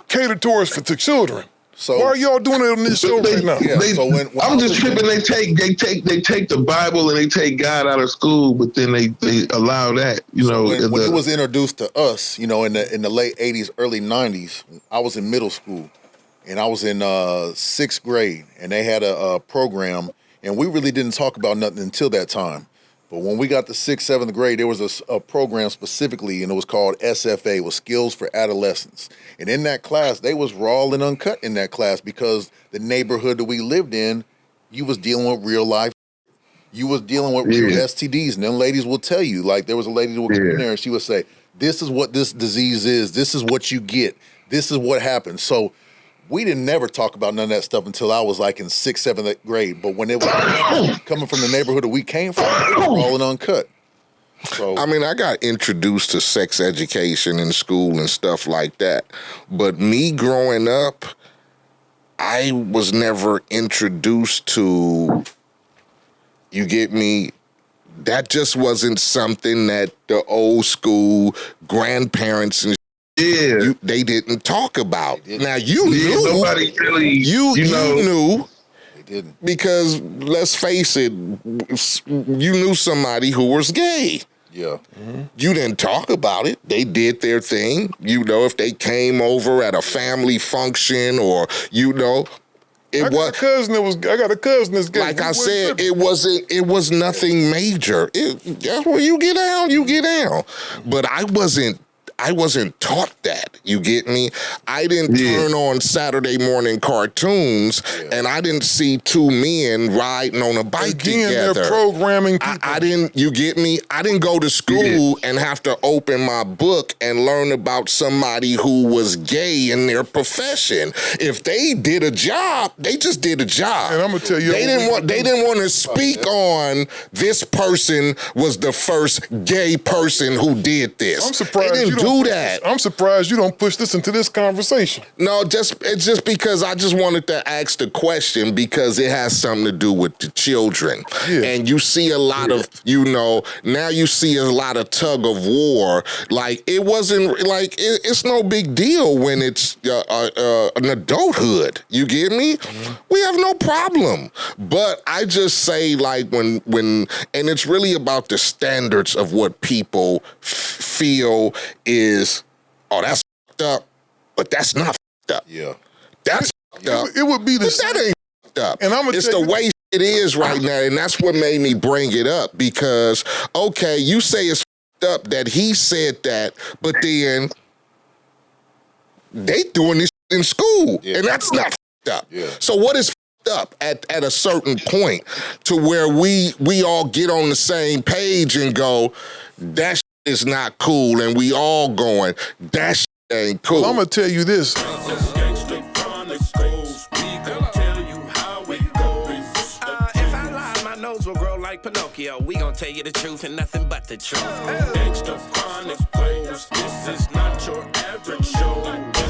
catered towards to children. So why are y'all doing it on this show right now? Yeah, so when I'm just tripping. They take the Bible and they take God out of school, but then they allow that. When it was introduced to us, in the late '80s, early '90s, I was in middle school, and I was in 6th grade, and they had a program, and we really didn't talk about nothing until that time. But when we got to 6th, 7th grade, there was a program specifically, and it was called SFA, it was Skills for Adolescents. And in that class, they was raw and uncut in that class because the neighborhood that we lived in, you was dealing with real life. You was dealing with real STDs, and them ladies will tell you, like there was a lady that would come in there and she would say, this is what this disease is. This is what you get. This is what happens. So we didn't never talk about none of that stuff until I was like in 6th, 7th grade. But when it was coming from the neighborhood that we came from, it was all and uncut. So I mean, I got introduced to sex education in school and stuff like that. But me growing up, I was never introduced to, you get me? That just wasn't something that the old school grandparents and they didn't talk about. Now you knew. Nobody really. You knew. They didn't. Because let's face it, you knew somebody who was gay. Yeah. Mm-hmm. You didn't talk about it. They did their thing. If they came over at a family function or I got a cousin that's gay. Like I said, it was nothing major. That's when you get down. But I wasn't taught that. You get me? I didn't turn on Saturday morning cartoons, and I didn't see two men riding on a bike together. They're programming people. I didn't. You get me? I didn't go to school and have to open my book and learn about somebody who was gay in their profession. If they did a job, they just did a job. And I'm gonna tell you, they didn't want to speak on this person was the first gay person who did this. I'm surprised they didn't do that. I'm surprised you don't push this into this conversation. No, it's just because I just wanted to ask the question because it has something to do with the children. Yeah. And you see a lot of, now you see a lot of tug of war. Like, it wasn't, like, it's no big deal when it's an adulthood. You get me? Mm-hmm. We have no problem. But I just say, like, when and it's really about the standards of what people feel is, oh, that's fucked up, but that's not fucked up. Yeah. That's fucked up. It would be the same. That ain't fucked up. And it's the way it is right now, and that's what made me bring it up because, okay, you say it's fucked up that he said that, but then they doing this in school, and that's not fucked up. Yeah. So what is fucked up at a certain point to where we all get on the same page and go, that is not cool, and we all going, that ain't cool. Well, I'm gonna tell you this. Gangster Chronicles, we gon' tell you how it goes. If I lie, my nose will grow like Pinocchio. We gon' tell you the truth and nothing but the truth. Gangster Chronicles, this is not your average show.